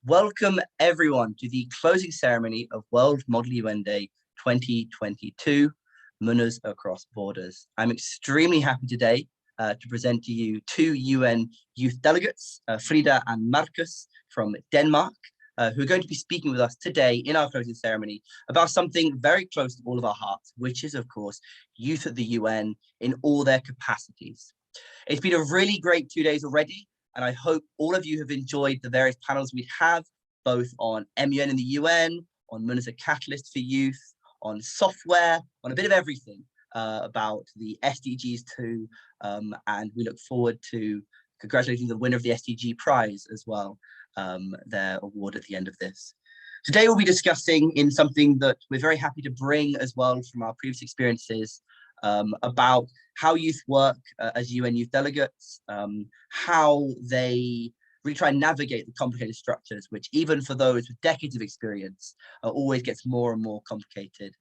Welcome everyone to the closing ceremony of World Model UN Day 2022, Mothers Across Borders. I'm extremely happy today to present to you two UN youth delegates, Frida and Marcus from Denmark, who are going to be speaking with us today in our closing ceremony about something very close to all of our hearts, which is, of course, youth at the UN in all their capacities. It's been a really great 2 days already, and I hope all of you have enjoyed the various panels we have, both on MUN in the UN, on MUN as a catalyst for youth, on software, on a bit of everything about the SDGs too. And we look forward to congratulating the winner of the SDG prize as well, their award at the end of this. Today we'll be discussing in something that we're very happy to bring as well from our previous experiences, about how youth work as UN youth delegates, how they really try and navigate the complicated structures, which even for those with decades of experience, always gets more and more complicated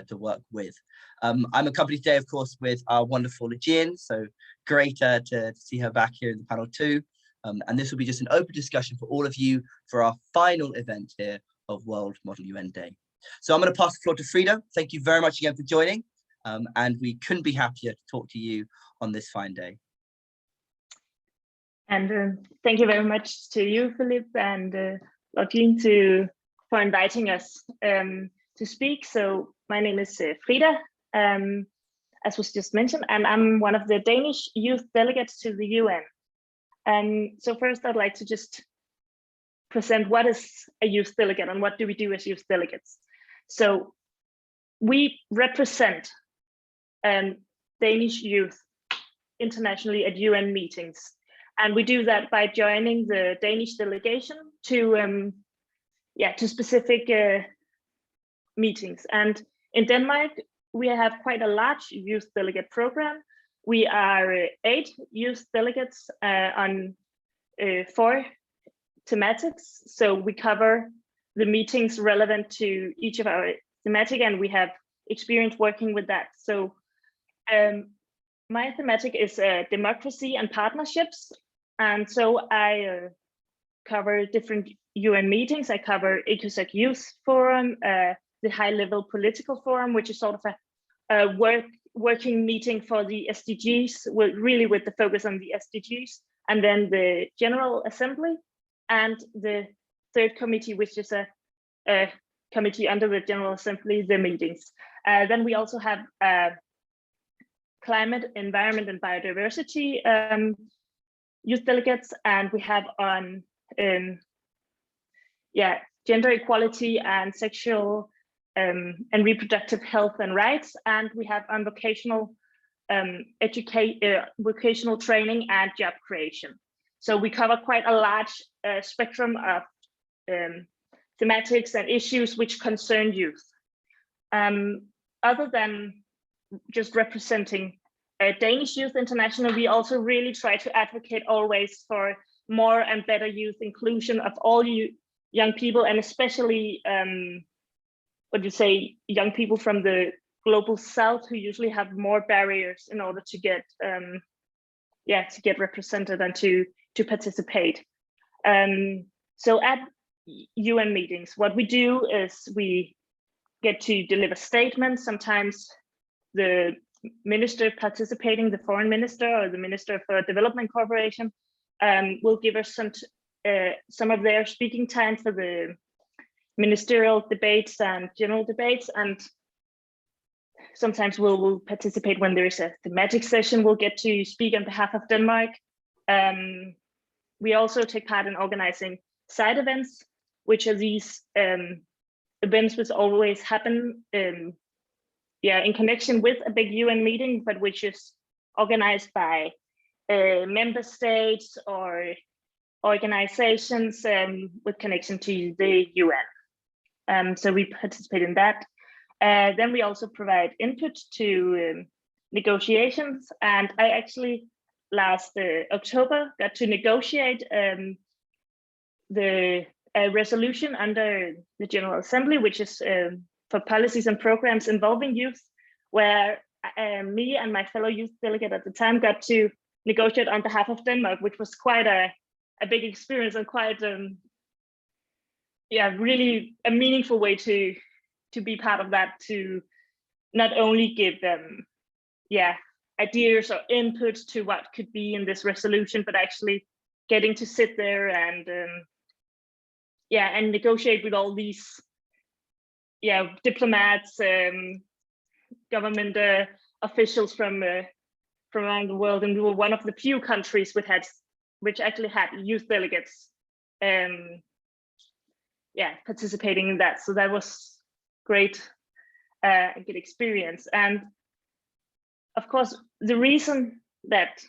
to work with. I'm accompanied today, of course, with our wonderful Aegean, so great to see her back here in the panel too. And this will be just an open discussion for all of you for our final event here of World Model UN Day. So I'm going to pass the floor to Frida. Thank you very much again for joining. And we couldn't be happier to talk to you on this fine day. And thank you very much to you, Philip, and Aegean for inviting us to speak. So my name is Frida, as was just mentioned, and I'm one of the Danish Youth Delegates to the UN. So first, I'd like to just present what is a youth delegate and what do we do as youth delegates. So we represent Danish youth internationally at UN meetings. And we do that by joining the Danish delegation to specific meetings. And in Denmark, we have quite a large youth delegate program. We are 8 youth delegates on 4 thematics. So we cover the meetings relevant to each of our thematic, and we have experience working with that. So my thematic is democracy and partnerships. And so I cover different UN meetings. I cover ECOSOC Youth Forum, the High Level Political Forum, which is sort of a working meeting for the SDGs, with the focus on the SDGs, and then the General Assembly, and the third committee, which is a committee under the General Assembly, the meetings. Then we also have climate, environment, and biodiversity youth delegates, and we have on gender equality and sexual and reproductive health and rights, and we have on vocational vocational training and job creation. So we cover quite a large spectrum of thematics and issues which concern youth. Other than just representing Danish Youth International, we also really try to advocate always for more and better youth inclusion of all young people, and especially young people from the global south, who usually have more barriers in order to get represented and to participate. So at UN meetings, what we do is we get to deliver statements. Sometimes the minister participating, the foreign minister or the minister for development cooperation, will give us some of their speaking time for the ministerial debates and general debates. And sometimes we'll participate when there is a thematic session. We'll get to speak on behalf of Denmark. We also take part in organizing side events, which are these events which always happen in connection with a big UN meeting, but which is organized by member states or organizations with connection to the UN. So we participate in that. Then we also provide input to negotiations, and I actually last October got to negotiate the resolution under the General Assembly, which is for policies and programs involving youth, where me and my fellow youth delegate at the time got to negotiate on behalf of Denmark, which was quite a big experience and quite really a meaningful way to be part of that, to not only give them ideas or input to what could be in this resolution, but actually getting to sit there and and negotiate with all these diplomats, government officials from around the world. And we were one of the few countries which actually had youth delegates participating in that. So that was great, a good experience. And of course, the reason that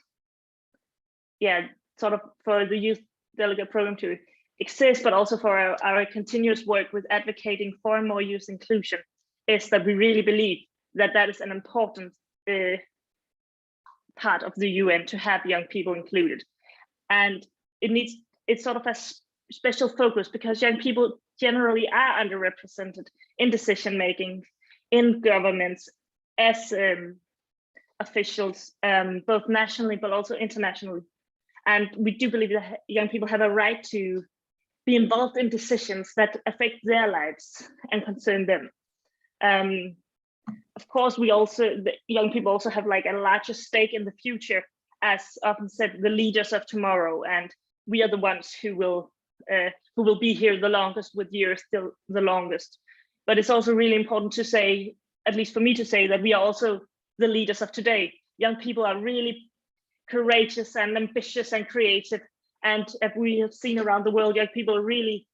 sort of for the youth delegate program to exist, but also for our continuous work with advocating for more youth inclusion, is that we really believe that that is an important part of the UN, to have young people included. And it sort of has special focus because young people generally are underrepresented in decision making, in governments, as officials, both nationally but also internationally. And we do believe that young people have a right to be involved in decisions that affect their lives and concern them. Of course, the young people also have like a larger stake in the future, as often said, the leaders of tomorrow, and we are the ones who will be here the longest, with years still the longest. But it's also really important to say, at least for me to say, that we are also the leaders of today. Young people are really courageous and ambitious and creative, and as we have seen around the world, young people are really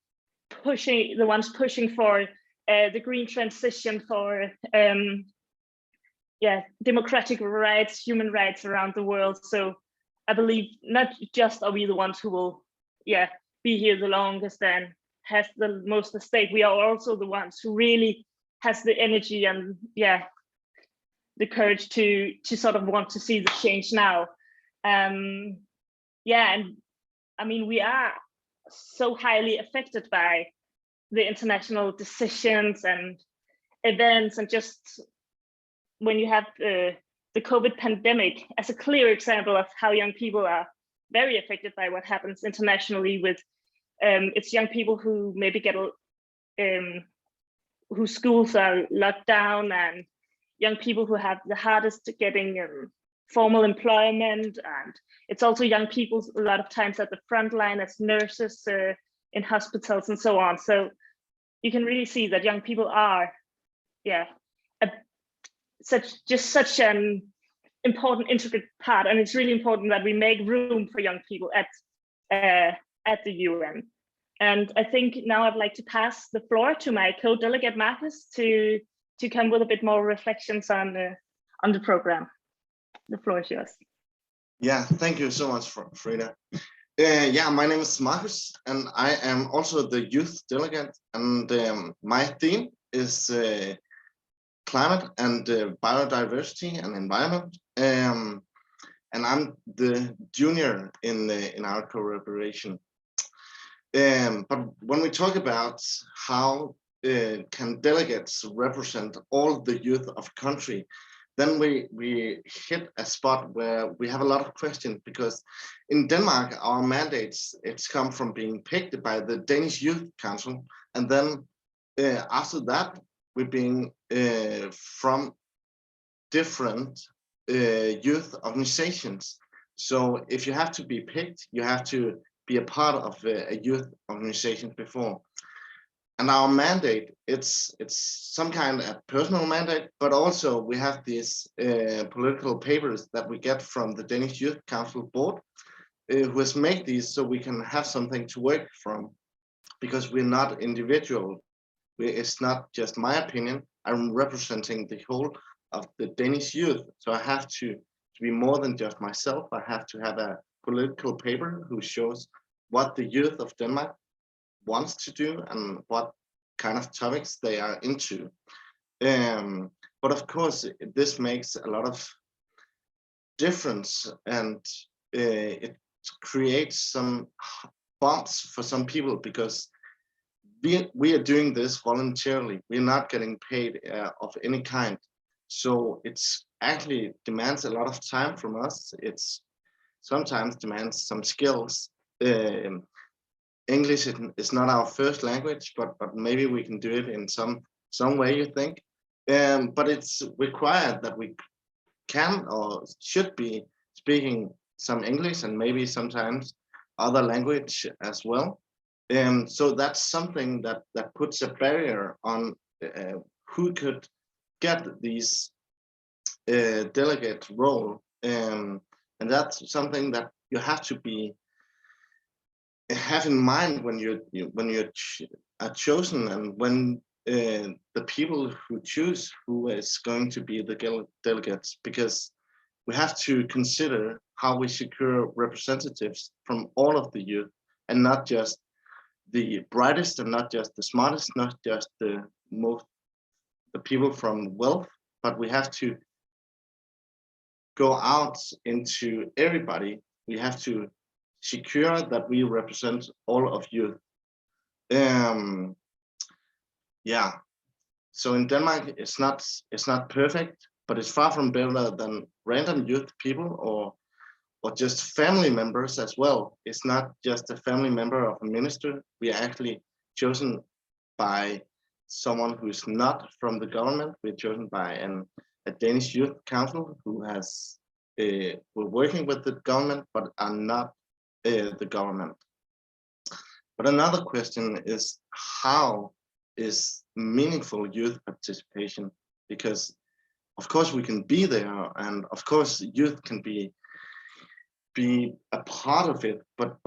pushing for the green transition, for democratic rights, human rights around the world. So I believe not just are we the ones who will be here the longest and has the most at stake, we are also the ones who really has the energy and the courage to sort of want to see the change now. And I mean, we are so highly affected by the international decisions and events, and just when you have the COVID pandemic as a clear example of how young people are very affected by what happens internationally, with it's young people who maybe get whose schools are locked down, and young people who have the hardest getting formal employment. And it's also young people a lot of times at the front line as nurses in hospitals and so on. So you can really see that young people are such an important, intricate part, and it's really important that we make room for young people at the UN. And I think now I'd like to pass the floor to my co-delegate Marcus to come with a bit more reflections on the program. The floor is yours. Yeah, thank you so much, Frida. My name is Marcus, and I am also the youth delegate. And my theme is climate and biodiversity and environment. And I'm the junior in our collaboration. But when we talk about how can delegates represent all the youth of a country, then we hit a spot where we have a lot of questions, because in Denmark, our mandates, it's come from being picked by the Danish Youth Council. And then after that, we're being from different youth organizations. So if you have to be picked, you have to be a part of a youth organization before. And our mandate, it's some kind of personal mandate, but also we have these political papers that we get from the Danish Youth Council board, who has made these so we can have something to work from, because we're not individual. It's not just my opinion. I'm representing the whole of the Danish youth. So I have to be more than just myself. I have to have a political paper who shows what the youth of Denmark wants to do and what kind of topics they are into. But of course, this makes a lot of difference, and it creates some bumps for some people, because we are doing this voluntarily. We're not getting paid of any kind. So it's actually demands a lot of time from us. It's sometimes demands some skills. English is not our first language, but maybe we can do it in some way, you think. But it's required that we can or should be speaking some English and maybe sometimes other language as well. So that's something that puts a barrier on who could get these delegate role, and that's something that you have to have in mind when you're are chosen, and when the people who choose who is going to be the delegates, because we have to consider how we secure representatives from all of the youth, and not just the brightest, and not just the smartest, not just the people from wealth, but we have to go out into everybody. We have to secure that we represent all of youth. Yeah. So in Denmark, it's not perfect, but it's far from better than random youth people or just family members as well. It's not just a family member of a minister. We are actually chosen by someone who is not from the government. We're chosen by a Danish Youth Council who has we're working with the government, but are not the government. But another question is, how is meaningful youth participation? Because of course we can be there, and of course youth can be a part of it, but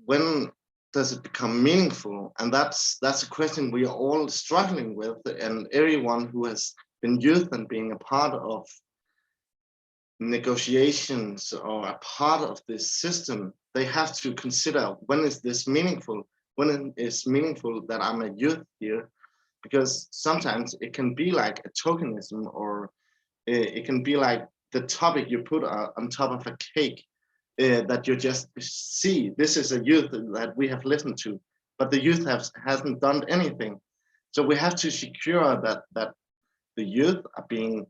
when does it become meaningful? And that's a question we are all struggling with, and everyone who has been youth and being a part of negotiations or a part of this system, they have to consider, when is this meaningful? When it is meaningful that I'm a youth here? Because sometimes it can be like a tokenism, or it can be like the topic you put on top of a cake, that you just see, this is a youth that we have listened to, but the youth hasn't done anything. So we have to secure that the youth are being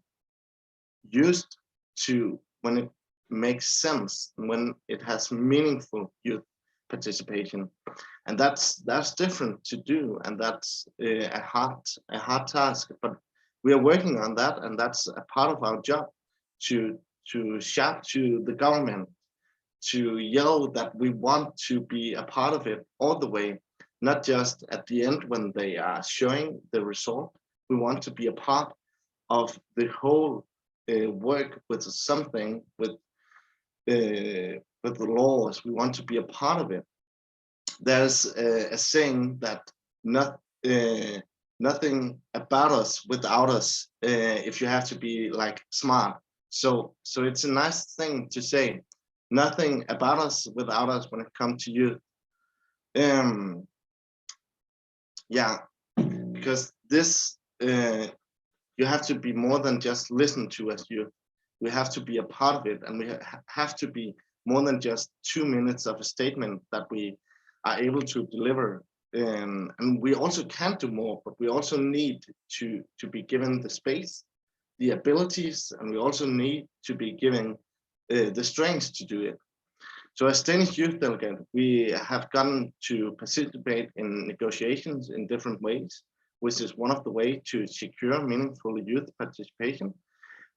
used to when it makes sense, when it has meaningful youth participation, and that's different to do, and that's a hard task. But we are working on that, and that's a part of our job, to shout to the government, to yell that we want to be a part of it all the way, not just at the end when they are showing the result. We want to be a part of the whole work with something, with the laws. We want to be a part of it. There's a saying that nothing about us without us, if you have to be like smart. So it's a nice thing to say, nothing about us without us when it comes to youth. Yeah, because this you have to be more than just listen to as youth. We have to be a part of it, and we have to be more than just 2 minutes of a statement that we are able to deliver. And we also can do more, but we also need to be given the space, the abilities, and we also need to be given the strength to do it. So as Danish Youth Delegate, we have gotten to participate in negotiations in different ways, which is one of the ways to secure meaningful youth participation.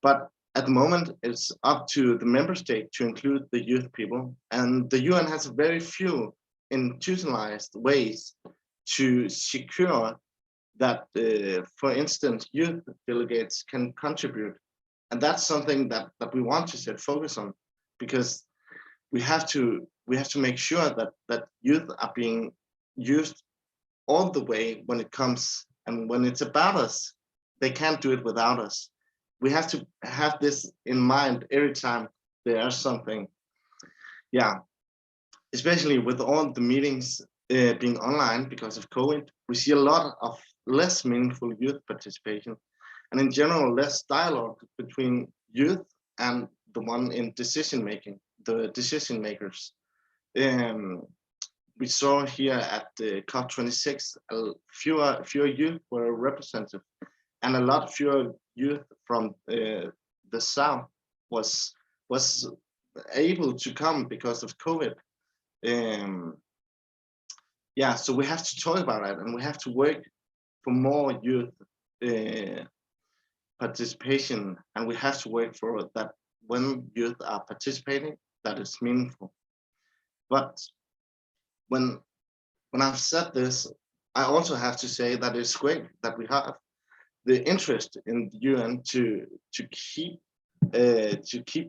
But at the moment, it's up to the member state to include the youth people. And the UN has very few institutionalized ways to secure that, for instance, youth delegates can contribute. And that's something that we want to set focus on, because we have to make sure that youth are being used all the way when it comes, and when it's about us, they can't do it without us. We have to have this in mind every time there's something. Yeah, especially with all the meetings being online because of COVID, we see a lot of less meaningful youth participation, and in general, less dialogue between youth and the one in decision making, the decision makers. We saw here at the COP26, fewer youth were represented, and a lot fewer youth from the South was able to come because of COVID. yeah, so we have to talk about it, and we have to work for more youth participation, and we have to work for that when youth are participating, that is meaningful. But when I've said this, I also have to say that it's great that we have the interest in the UN to keep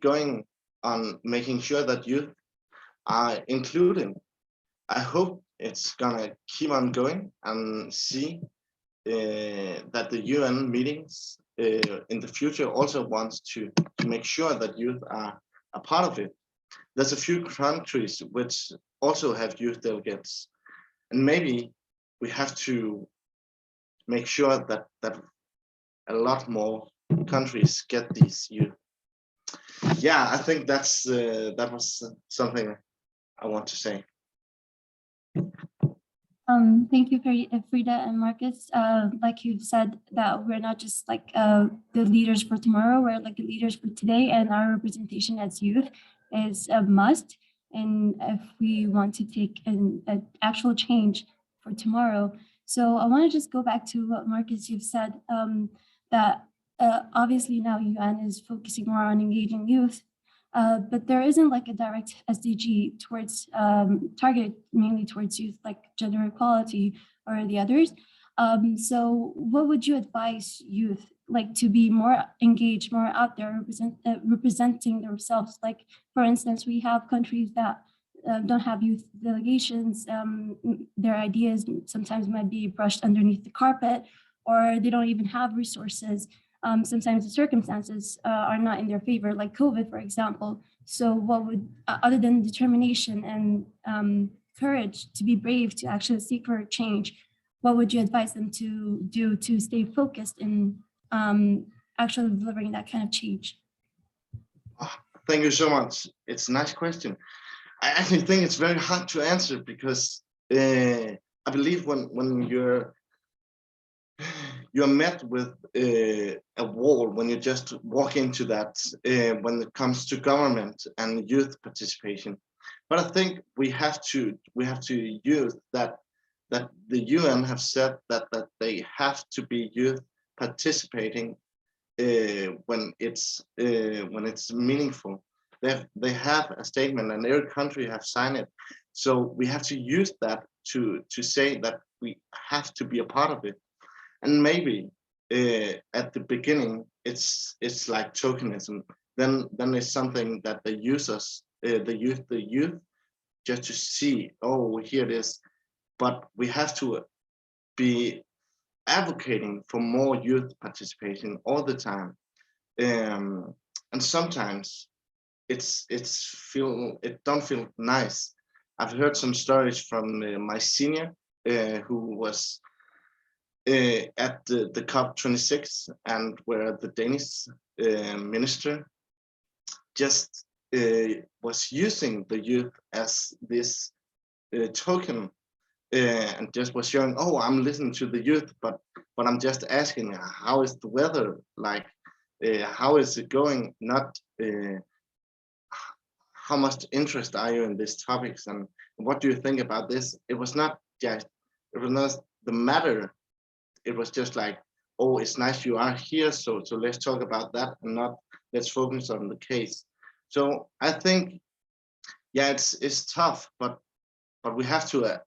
going on making sure that youth are included. I hope it's gonna keep on going and see that the UN meetings in the future also wants to make sure that youth are a part of it. There's a few countries which also have youth delegates, and maybe we have to make sure that a lot more countries get these youth. Yeah, I think that was something I want to say. Thank you, Frida and Marcus. Like you've said, that we're not just like the leaders for tomorrow, we're like the leaders for today, and our representation as youth is a must. And if we want to take an actual change for tomorrow. So I want to just go back to what Marcus, you've said, that obviously now UN is focusing more on engaging youth. But there isn't like a direct SDG towards targeted mainly towards youth, like gender equality or the others. So what would you advise youth like to be more engaged, more out there, representing themselves? Like, for instance, we have countries that don't have youth delegations. Their ideas sometimes might be brushed underneath the carpet, or they don't even have resources. Sometimes the circumstances are not in their favor, like COVID, for example. So what would, other than determination and courage to be brave, to actually seek for change, what would you advise them to do to stay focused in actually delivering that kind of change? Oh, thank you so much. It's a nice question. I actually think it's very hard to answer because I believe when you're met with a wall when you just walk into that when it comes to government and youth participation. But I think we have to use that the UN have said that they have to be youth participating when it's meaningful. They have a statement and every country have signed it. So we have to use that to say that we have to be a part of it. And maybe at the beginning it's like tokenism. Then it's something that the users, the youth, just to see, oh, here it is. But we have to be advocating for more youth participation all the time. And sometimes it don't feel nice. I've heard some stories from my senior who was at the COP26, and where the Danish minister just was using the youth as this token, and just was showing, oh, I'm listening to the youth, but I'm just asking, how is the weather like? How is it going? Not how much interest are you in these topics, and what do you think about this? It was not the matter. It was just like, oh, it's nice you are here, so let's talk about that, and not let's focus on the case. So I think, yeah, it's tough, but we have to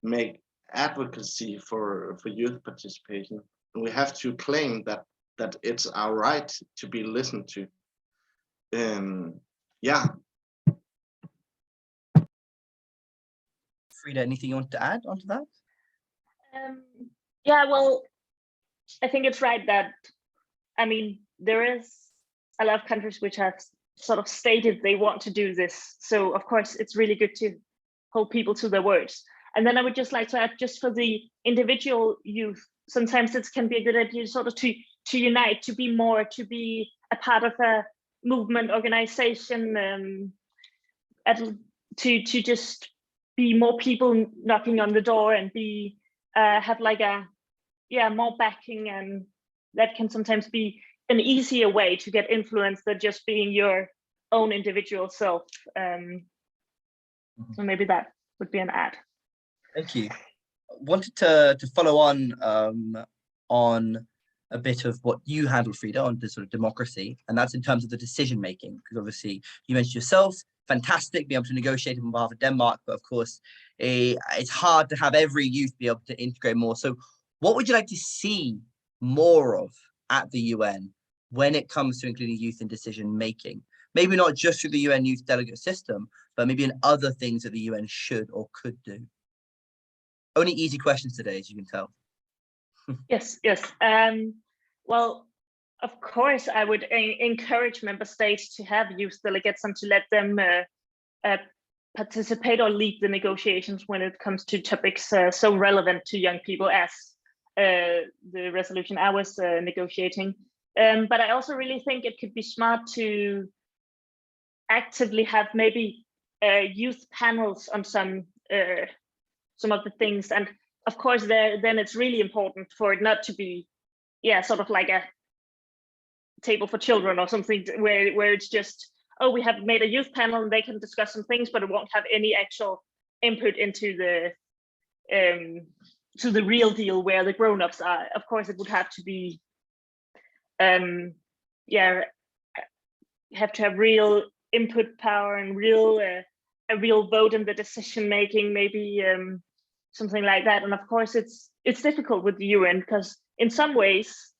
make advocacy for youth participation, and we have to claim that it's our right to be listened to. Yeah. Frida, anything you want to add onto that? Yeah, well, I think it's right that, I mean, there is a lot of countries which have sort of stated they want to do this. So of course, it's really good to hold people to their words. And then I would just like to add, just for the individual youth, sometimes it can be a good idea sort of to unite, to be a part of a movement, organization, to just be more people knocking on the door and be have like more backing, and that can sometimes be an easier way to get influence than just being your own individual self. So maybe that would be an ad. Thank you. Wanted to follow on a bit of what you handled, Frida, on the sort of democracy, and that's in terms of the decision making. Because obviously, you mentioned yourself, fantastic, being able to negotiate on behalf of Denmark, but of course, it's hard to have every youth be able to integrate more. So, what would you like to see more of at the UN when it comes to including youth in decision making? Maybe not just through the UN Youth Delegate system, but maybe in other things that the UN should or could do. Only easy questions today, as you can tell. Yes. Well, of course, I would encourage member states to have youth delegates and to let them participate or lead the negotiations when it comes to topics so relevant to young people as the resolution I was negotiating. But I also really think it could be smart to actively have maybe youth panels on some of the things. And of course, then it's really important for it not to be, sort of like a table for children or something where it's just, oh, we have made a youth panel and they can discuss some things, but it won't have any actual input into the to the real deal where the grown-ups are. Of course, it would have to be, have to have real input power and a real vote in the decision making, maybe something like that. And of course, it's difficult with the UN because in some ways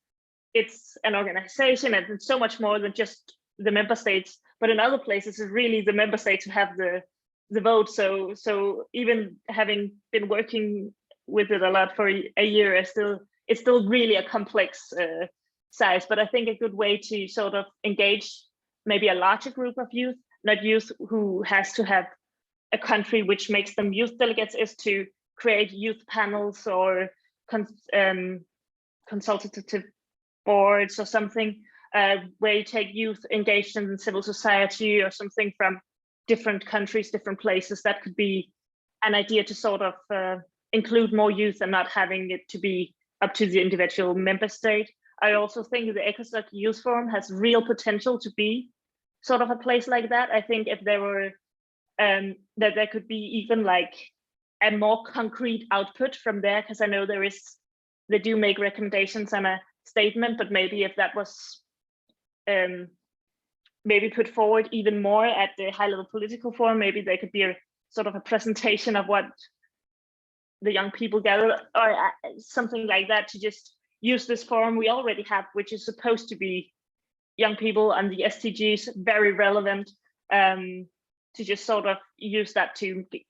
it's an organization and it's so much more than just the member states. But in other places, it's really the member states who have the vote. So even having been working with it a lot for a year, it's still really a complex size. But I think a good way to sort of engage maybe a larger group of youth, not youth who has to have a country which makes them youth delegates, is to create youth panels or consultative boards or something where you take youth engaged in civil society or something from different countries, different places. That could be an idea to sort of include more youth and not having it to be up to the individual member state. I also think the ECOSOC Youth Forum has real potential to be sort of a place like that. I think if there were, that there could be even like a more concrete output from there, because I know they do make recommendations and a statement, but maybe if that was maybe put forward even more at the high level political forum, maybe there could be a sort of a presentation of what the young people gather or something like that, to just use this forum we already have, which is supposed to be young people and the SDGs, very relevant, to just sort of use that to be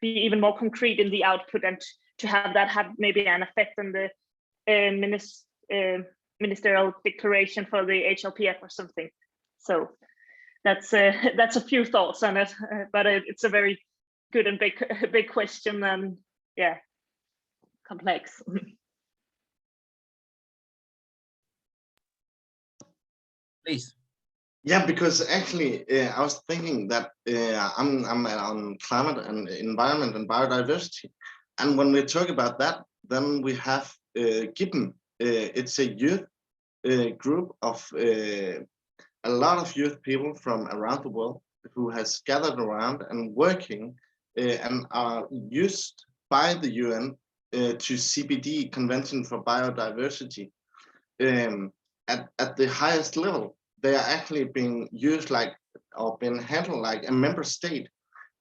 even more concrete in the output and to have that have maybe an effect on the ministerial declaration for the HLPF or something. So that's a few thoughts on it, but it's a very good and big question, and complex. Please. Yeah, because actually, I was thinking that I'm on climate and environment and biodiversity, and when we talk about that, then we have given it's a youth group of a lot of youth people from around the world who has gathered around and working and are used by the UN to CBD, Convention for Biodiversity, at the highest level. They are actually being used like, or being handled like a member state,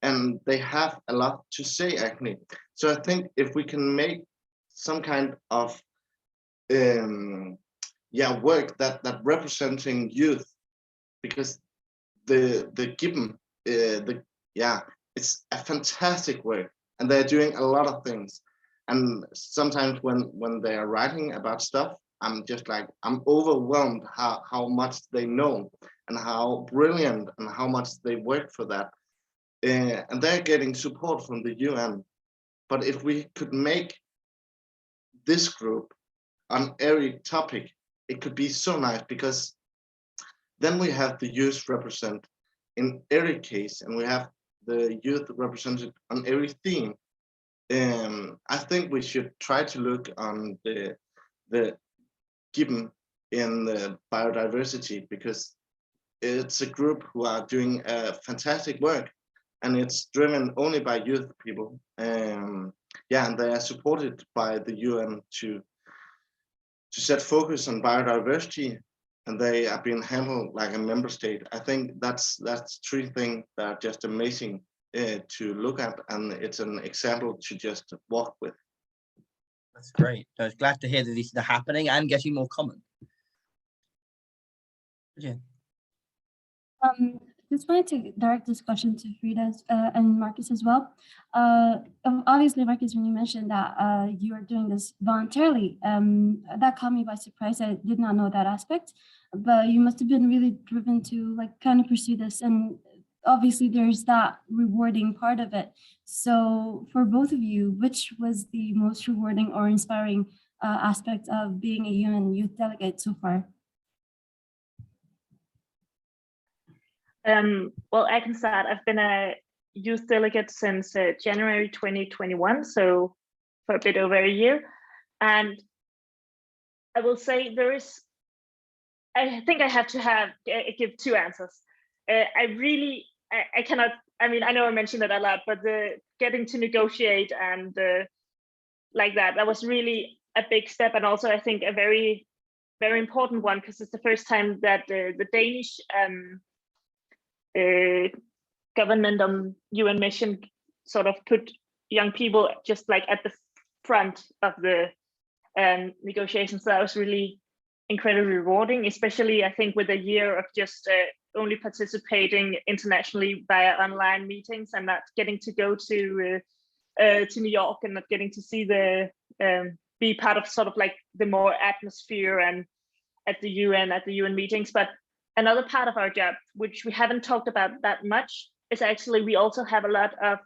and they have a lot to say actually. So I think if we can make some kind of work that representing youth, because the given it's a fantastic work and they're doing a lot of things, and sometimes when they are writing about stuff, I'm just like, I'm overwhelmed how much they know and how brilliant and how much they work for that, and they're getting support from the UN. But if we could make this group on every topic, it could be so nice, because then we have the youth represent in every case, and we have the youth represented on every theme. I think we should try to look on the given in the biodiversity, because it's a group who are doing fantastic work, and it's driven only by youth people. Yeah, and they are supported by the UN to set focus on biodiversity, and they are being handled like a member state. I think that's three things that are just amazing to look at, and it's an example to just walk with. That's great. I was glad to hear that these are happening and getting more common. Yeah. Just wanted to direct this question to Frida and Marcus as well. Obviously, Marcus, when you mentioned that you are doing this voluntarily, that caught me by surprise. I did not know that aspect, but you must have been really driven to like kind of pursue this. And obviously, there's that rewarding part of it. So for both of you, which was the most rewarding or inspiring aspect of being a UN Youth Delegate so far? Well, I can start. I've been a youth delegate since January 2021, so for a bit over a year. And I will say I think I have to give two answers. I cannot, I mean, I know I mentioned it a lot, but getting to negotiate and like that was really a big step. And also I think a very, very important one, because it's the first time that the Danish government UN mission sort of put young people just like at the front of the negotiations. So that was really incredibly rewarding, especially I think with a year of just only participating internationally via online meetings and not getting to go to New York and not getting to see be part of sort of like the more atmosphere and at the UN meetings. But another part of our job, which we haven't talked about that much, is actually we also have a lot of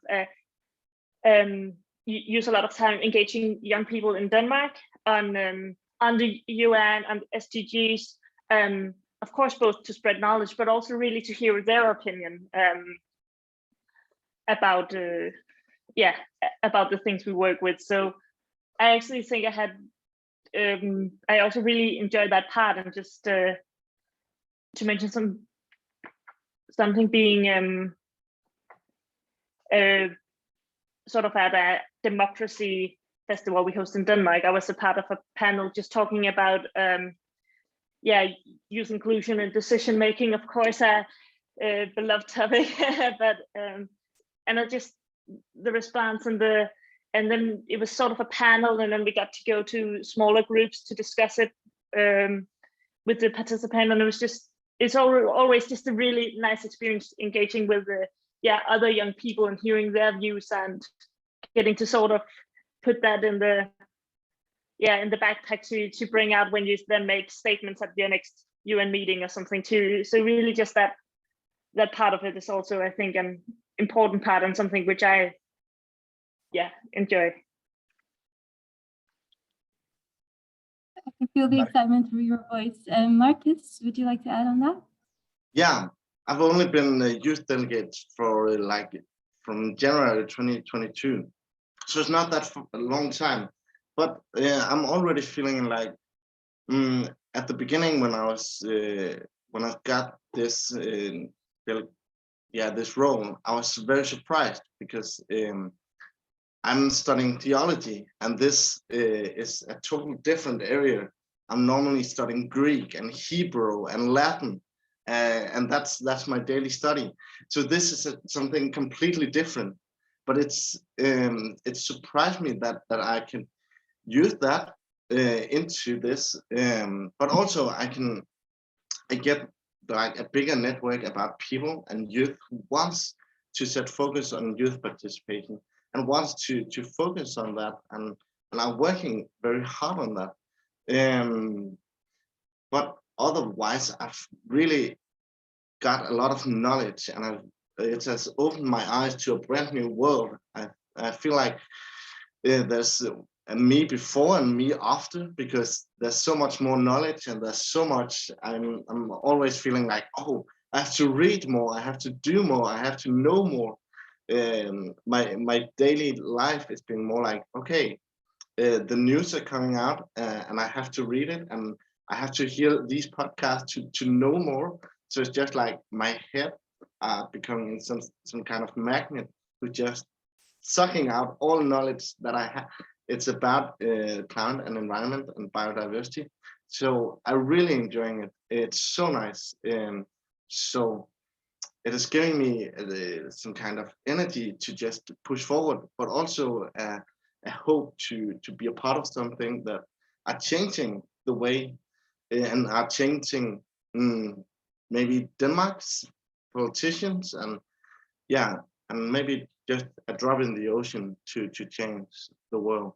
use a lot of time engaging young people in Denmark on the UN and SDGs. Of course, both to spread knowledge, but also really to hear their opinion about the things we work with. So I actually think I also really enjoyed that part, and just to mention something being sort of at a democracy festival we host in Denmark. I was a part of a panel just talking about youth inclusion and decision making, of course, a beloved topic, but and I just the response and then it was sort of a panel, and then we got to go to smaller groups to discuss it with the participant, and it's always just a really nice experience engaging with other young people and hearing their views and getting to sort of put that in the backpack to bring out when you then make statements at your next UN meeting or something too. So really just that part of it is also, I think, an important part and something which I enjoy. I can feel the excitement through your voice. Marcus, would you like to add on that? Yeah, I've only been a youth delegate for from January 2022, so it's not that a long time. But I'm already feeling like at the beginning when I got this this role, I was very surprised because I'm studying theology, and this is a totally different area. I'm normally studying Greek and Hebrew and Latin, and that's my daily study. So this is something completely different. But it surprised me that I can use that into this, but also I get like a bigger network about people and youth who wants to set focus on youth participation and wants to focus on that, and I'm working very hard on that. But otherwise, I've really got a lot of knowledge, and it has opened my eyes to a brand new world. I feel like there's a me before and me after, because there's so much more knowledge, and there's so much. I'm always feeling like, oh, I have to read more, I have to do more, I have to know more. My daily life has been more like, okay, the news are coming out, and I have to read it, and I have to hear these podcasts to know more. So it's just like my head are becoming some kind of magnet who just sucking out all knowledge that I have. It's about climate and environment and biodiversity. So I'm really enjoying it. It's so nice. So it is giving me some kind of energy to just push forward, but also a hope to be a part of something that are changing the way and are changing maybe Denmark's politicians, and yeah, and maybe just a drop in the ocean to change the world.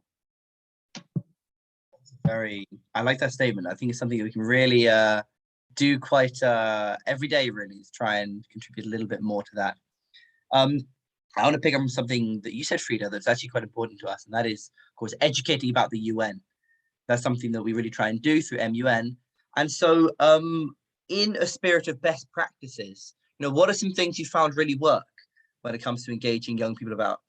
I like that statement. I think it's something that we can really do quite every day, really, is try and contribute a little bit more to that. I want to pick up on something that you said, Frida, that's actually quite important to us, and that is, of course, educating about the UN. That's something that we really try and do through MUN. And so in a spirit of best practices, what are some things you found really work when it comes to engaging young people about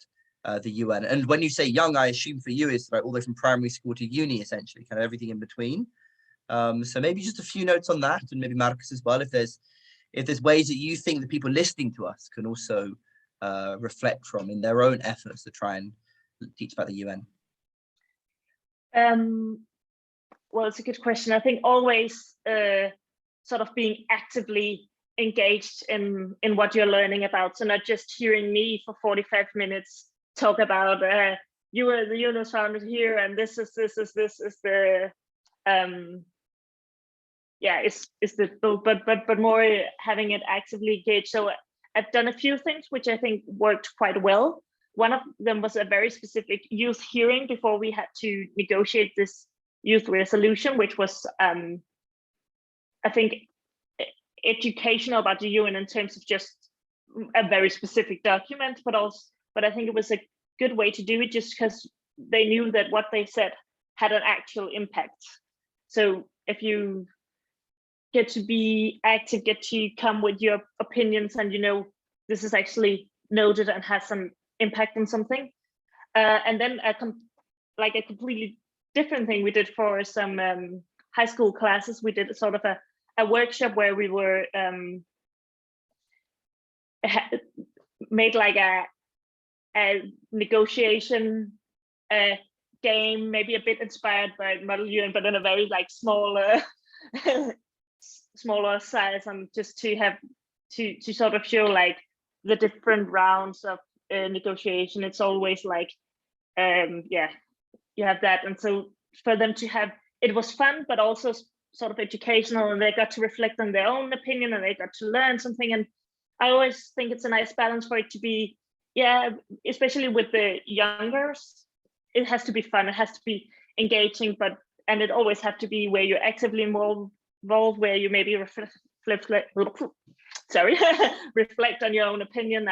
the UN? And when you say young, I assume for you it's like all the way from primary school to uni, essentially, kind of everything in between. So maybe just a few notes on that, and maybe Marcus as well, if there's ways that you think the people listening to us can also reflect from in their own efforts to try and teach about the UN. Well, it's a good question. I think always sort of being actively engaged in what you're learning about. So not just hearing me for 45 minutes talk about you are the UN was founded here, and this is the is the but more having it actively engaged. So I've done a few things which I think worked quite well. One of them was a very specific youth hearing before we had to negotiate this youth resolution, which was I think educational about the UN in terms of just a very specific document, but I think it was a good way to do it just because they knew that what they said had an actual impact. So if you get to be active, get to come with your opinions, and this is actually noted and has some impact on something. And then a completely different thing we did for some high school classes. We did sort of a workshop where we were made like a negotiation game, maybe a bit inspired by Model UN, but in a very smaller size, and just to have to sort of show the different rounds of negotiation. It's always you have that, and so for them to have, it was fun but also sort of educational, and they got to reflect on their own opinion and they got to learn something. And I always think it's a nice balance for it to be, especially with the youngers, it has to be fun, it has to be engaging, and it always have to be where you're actively involved, where you maybe reflect on your own opinion,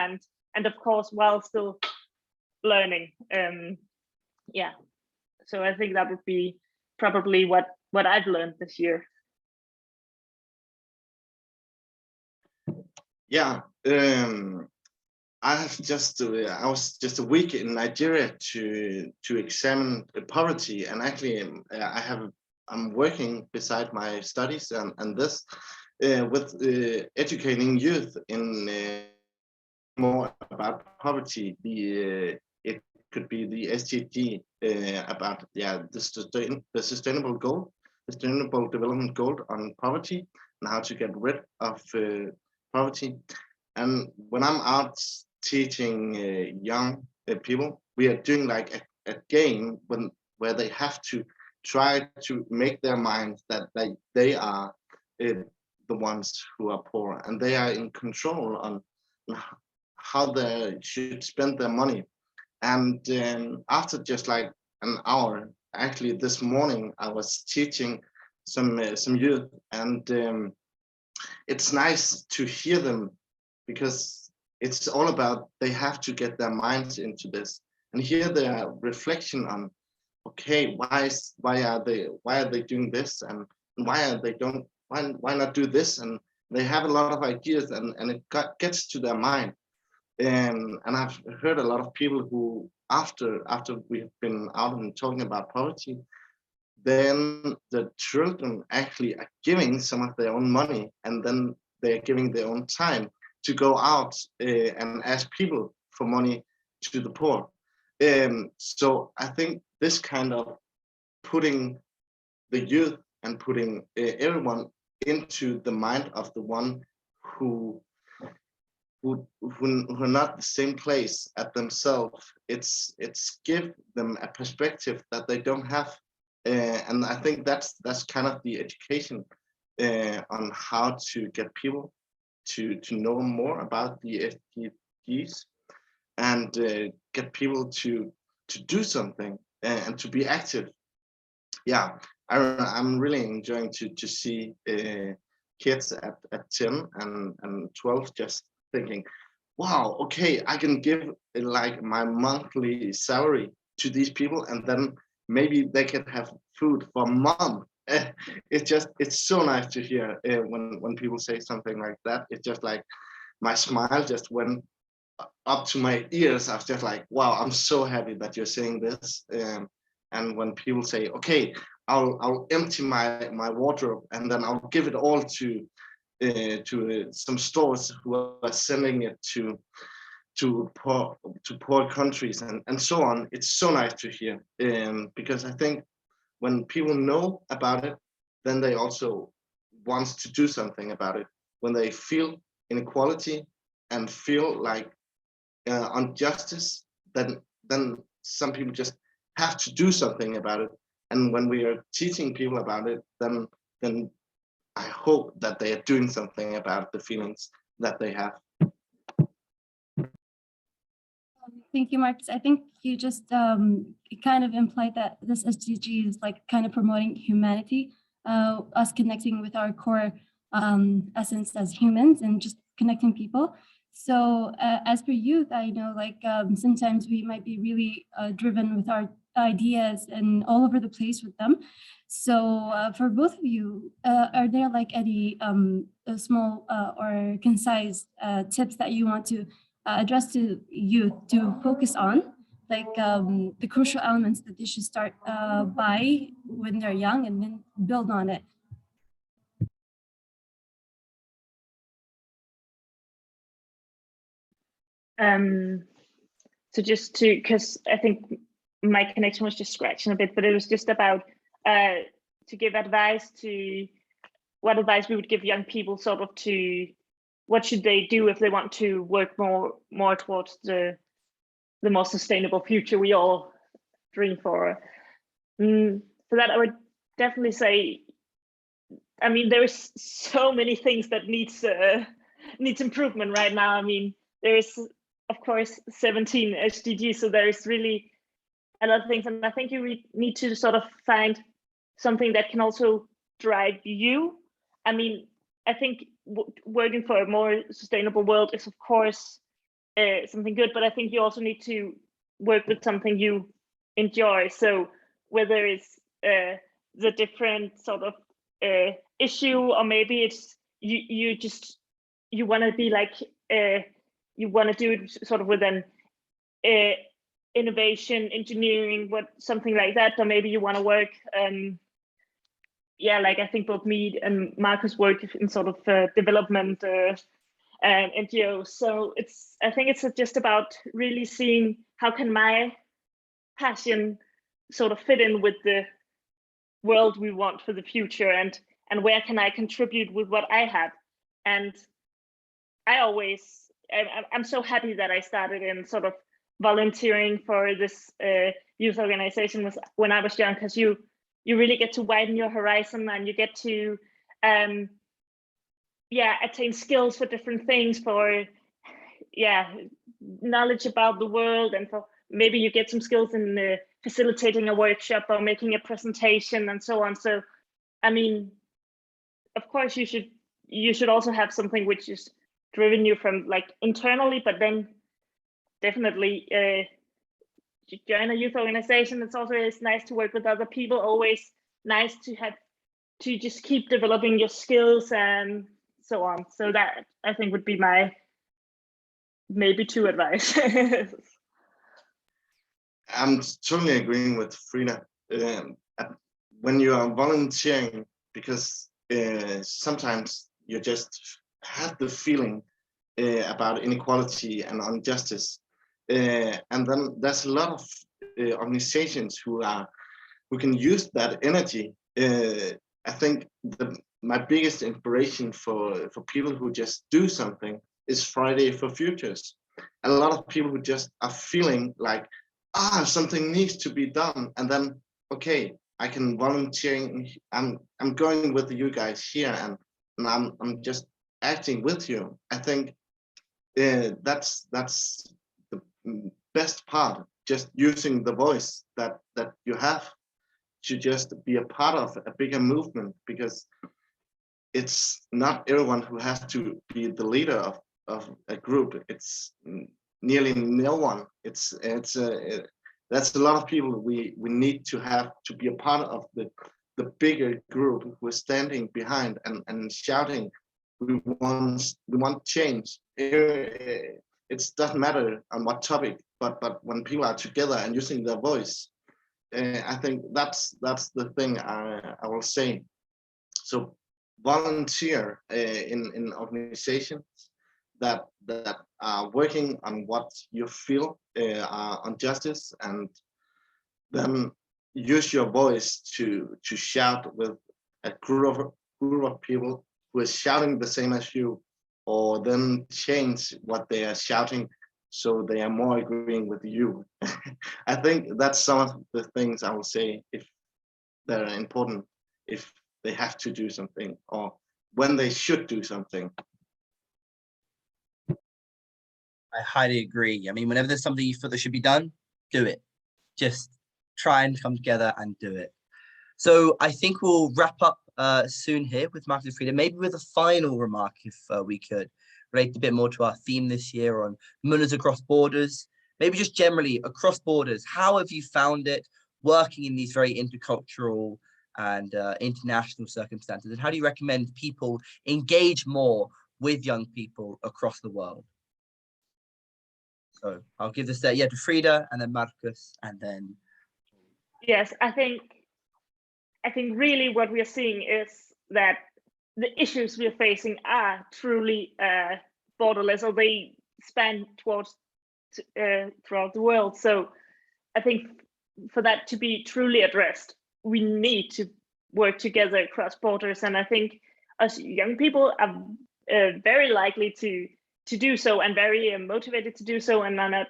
and of course while still learning. So I think that would be probably what I've learned this year. Yeah, I was just a week in Nigeria to examine poverty, and actually I'm working beside my studies and this with educating youth in more about poverty. It could be the SDG about the sustainable development goal on poverty and how to get rid of poverty. And when I'm out teaching young people, we are doing like a game where they have to try to make their minds that they are the ones who are poor, and they are in control on how they should spend their money. And after just like an hour, actually this morning I was teaching some youth, and it's nice to hear them, because it's all about they have to get their minds into this and hear their reflection on, okay, why are they doing this, and why not do this? And they have a lot of ideas, and it gets to their mind. And I've heard a lot of people who after we've been out and talking about poverty, then the children actually are giving some of their own money, and then they're giving their own time to go out and ask people for money to the poor. So I think this kind of putting the youth and putting everyone into the mind of the one who are not the same place at themselves, it's give them a perspective that they don't have, and I think that's kind of the education on how to get people to know more about the SDGs and get people to do something and to be active. Yeah, I'm really enjoying to see kids at 10 and 12 just thinking, wow, okay, I can give like my monthly salary to these people, and then maybe they can have food for a month. It's so nice to hear when people say something like that. It's just like my smile just went up to my ears. I was just like, wow, I'm so happy that you're saying this. And when people say, okay, I'll empty my wardrobe and then I'll give it all to some stores who are sending it to poor countries and so on. It's so nice to hear, because I think when people know about it, then they also want to do something about it. When they feel inequality and feel like injustice, then some people just have to do something about it. And when we are teaching people about it, then I hope that they are doing something about the feelings that they have. Thank you, Marcus. I think you just kind of implied that this SDG is like kind of promoting humanity, us connecting with our core essence as humans and just connecting people. So as per youth, I know like sometimes we might be really driven with our ideas and all over the place with them. So for both of you, are there like any small or concise tips that you want to address to youth to focus on, like the crucial elements that they should start by when they're young and then build on it? So just to, because I think my connection was just scratching a bit, but it was just about to give advice to what advice we would give young people, sort of to what should they do if they want to work more towards the more sustainable future we all dream for. For that, I would definitely say, I mean, there's so many things that needs improvement right now. I mean, there is, of course, 17 SDGs, so there is really a lot of things, and I think you need to sort of find something that can also drive you. I mean, I think working for a more sustainable world is, of course, something good, but I think you also need to work with something you enjoy. So whether it's the different sort of issue, or maybe it's you want to be like you want to do it sort of with an innovation, engineering, something like that, or maybe you want to work. Yeah, like I think both me and Marcus work in sort of development and NGOs. So I think it's just about really seeing how can my passion sort of fit in with the world we want for the future, and where can I contribute with what I have. And I'm so happy that I started in sort of volunteering for this youth organization when I was young, because you really get to widen your horizon, and you get to attain skills for different things, for knowledge about the world, and for maybe you get some skills in facilitating a workshop or making a presentation and so on. So I mean, of course you should also have something which is driven you from like internally, but then definitely join a youth organization. It's always nice to work with other people, always nice to have to just keep developing your skills and so on. So that I think would be my maybe two advice. I'm totally agreeing with Frida. When you are volunteering, because sometimes you just have the feeling about inequality and injustice. And then there's a lot of organizations who can use that energy. I think my biggest inspiration for people who just do something is Friday for Futures. A lot of people who just are feeling like, something needs to be done, and then okay, I can volunteer. I'm going with you guys here, and I'm just acting with you. I think that's the best part. Just using the voice that you have to just be a part of a bigger movement, because it's not everyone who has to be the leader of a group. It's nearly no one. That's a lot of people we need to have to be a part of the bigger group who are standing behind and shouting, we want change. It doesn't matter on what topic, but when people are together and using their voice, I think that's the thing I will say. So volunteer in organizations that are working on what you feel on justice, and then use your voice to shout with a group of people who is shouting the same as you, or then change what they are shouting so they are more agreeing with you. I think that's some of the things I will say if they're important, if they have to do something, or when they should do something. I highly agree. I mean, whenever there's something you feel that should be done, do it. Just try and come together and do it. So I think we'll wrap up soon here with Marcus and Frida, maybe with a final remark, if we could, relate a bit more to our theme this year on Munners across borders. Maybe just generally across borders, how have you found it working in these very intercultural and international circumstances? And how do you recommend people engage more with young people across the world? So I'll give this to Frida, and then Marcus, and then. Yes, I think really what we are seeing is that the issues we are facing are truly borderless, or they span throughout the world. So I think for that to be truly addressed, we need to work together across borders. And I think us young people are very likely to do so, and very motivated to do so, and are not,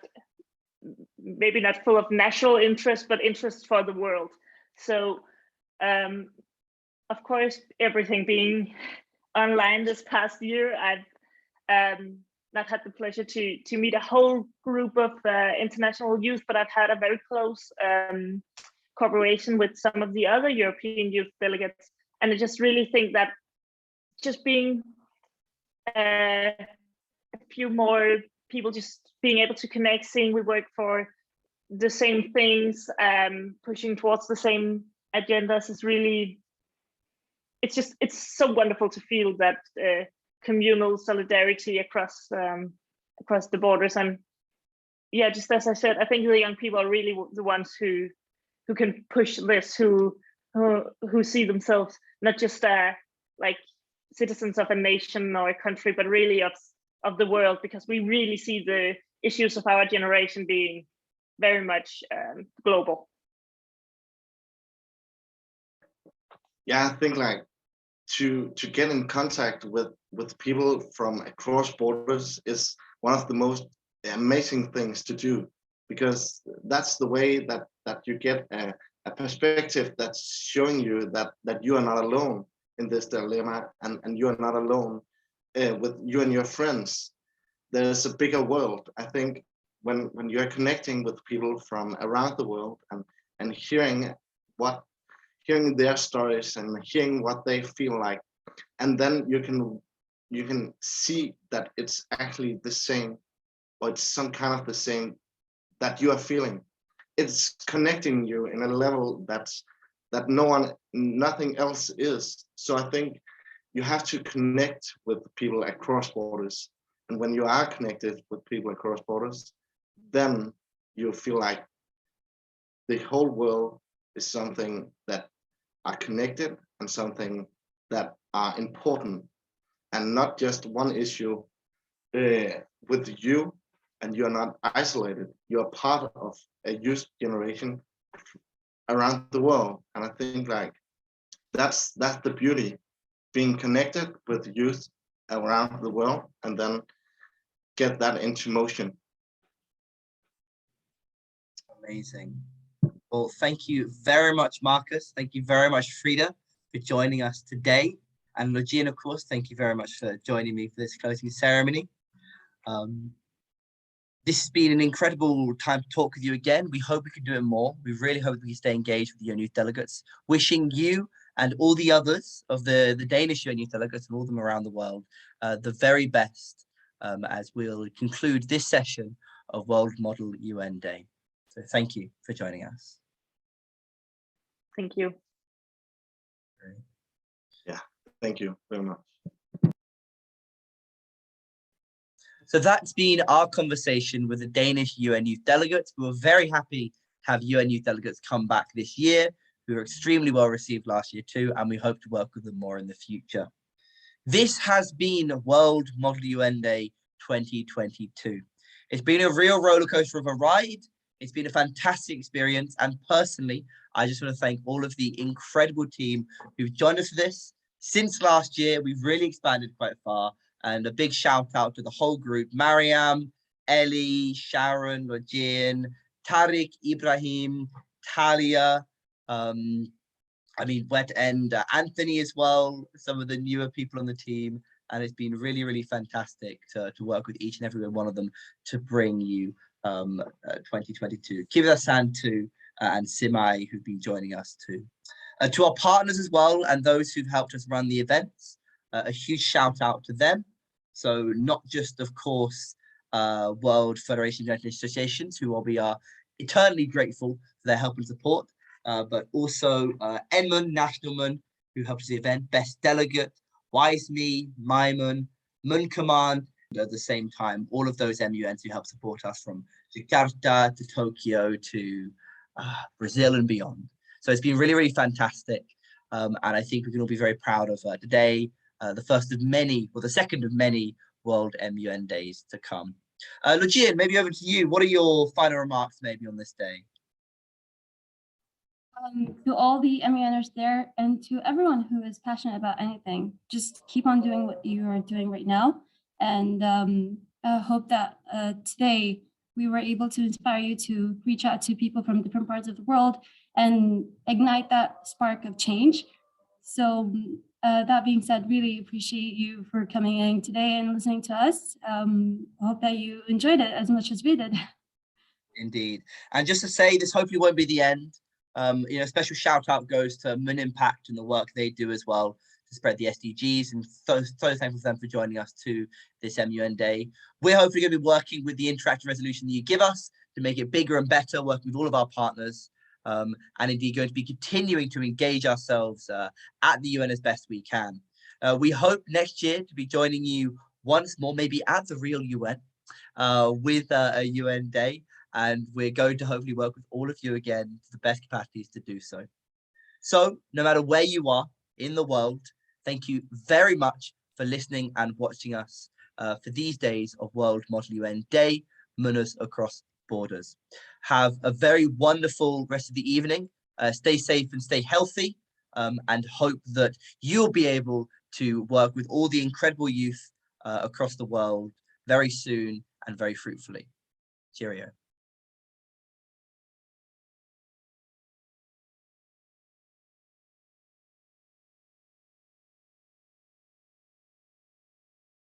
maybe not full of national interest, but interest for the world. So of course, everything being online this past year, I've not had the pleasure to meet a whole group of international youth, but I've had a very close cooperation with some of the other European youth delegates. And I just really think that just being a few more people just being able to connect, seeing we work for the same things, pushing towards the same agendas is really, it's so wonderful to feel that communal solidarity across the borders. And yeah, just as I said, I think the young people are really the ones who can push this, who see themselves not just like citizens of a nation or a country, but really of the world, because we really see the issues of our generation being very much global. Yeah, I think like to get in contact with people from across borders is one of the most amazing things to do, because that's the way that you get a perspective that's showing you that you are not alone in this dilemma, and you are not alone with you and your friends. There's a bigger world. I think when you're connecting with people from around the world and hearing their stories and hearing what they feel like, and then you can see that it's actually the same, or it's some kind of the same that you are feeling. It's connecting you in a level that nothing else is. So I think you have to connect with people across borders, and when you are connected with people across borders, then you feel like the whole world is something that are connected and something that are important, and not just one issue with you, and you're not isolated. You're part of a youth generation around the world, and I think like that's the beauty, being connected with youth around the world, and then get that into motion. Amazing. Well, thank you very much, Marcus. Thank you very much, Frida, for joining us today. And Logian, of course, thank you very much for joining me for this closing ceremony. This has been an incredible time to talk with you again. We hope we can do it more. We really hope we can stay engaged with the UN Youth Delegates. Wishing you and all the others of the Danish UN Youth Delegates and all of them around the world the very best as we'll conclude this session of World Model UN Day. So thank you for joining us. Thank you. Yeah, thank you very much. So that's been our conversation with the Danish UN Youth Delegates. We were very happy to have UN Youth Delegates come back this year. We were extremely well received last year too, and we hope to work with them more in the future. This has been World Model UN Day 2022. It's been a real roller coaster of a ride. It's been a fantastic experience. And personally, I just want to thank all of the incredible team who've joined us for this. Since last year, we've really expanded quite far. And a big shout out to the whole group: Mariam, Ellie, Sharon, Logian, Tariq, Ibrahim, Talia, Wet and Anthony as well, some of the newer people on the team. And it's been really, really fantastic to work with each and every one of them to bring you 2022. Kiva-san too, and Simai, who've been joining us too. To our partners as well, and those who've helped us run the events, a huge shout out to them. So not just, of course, World Federation of International Associations, who we are eternally grateful for their help and support, but also Edmund Nationalman, who helped us the event, Best Delegate, WiseMe, Maimun, Mun Command, and at the same time, all of those MUNs who help support us from Jakarta to Tokyo to Brazil and beyond. So it's been really, really fantastic. And I think we can all be very proud of today, the first of many, or the second of many World MUN days to come. Logian, maybe over to you. What are your final remarks maybe on this day? To all the MUNers there and to everyone who is passionate about anything, just keep on doing what you are doing right now. And I hope that today we were able to inspire you to reach out to people from different parts of the world and ignite that spark of change. So that being said, really appreciate you for coming in today and listening to us. I hope that you enjoyed it as much as we did. Indeed. And just to say, this hopefully won't be the end. Special shout out goes to Mun Impact and the work they do as well to spread the SDGs, and so thankful for them for joining us to this MUN Day. We're hopefully going to be working with the interactive resolution that you give us to make it bigger and better, working with all of our partners, and indeed going to be continuing to engage ourselves at the UN as best we can. We hope next year to be joining you once more, maybe at the real UN, with a UN Day. And we're going to hopefully work with all of you again to the best capacities to do so. So no matter where you are in the world, thank you very much for listening and watching us for these days of World Model UN Day, Munners Across Borders. Have a very wonderful rest of the evening. Stay safe and stay healthy, and hope that you'll be able to work with all the incredible youth across the world very soon and very fruitfully. Cheerio.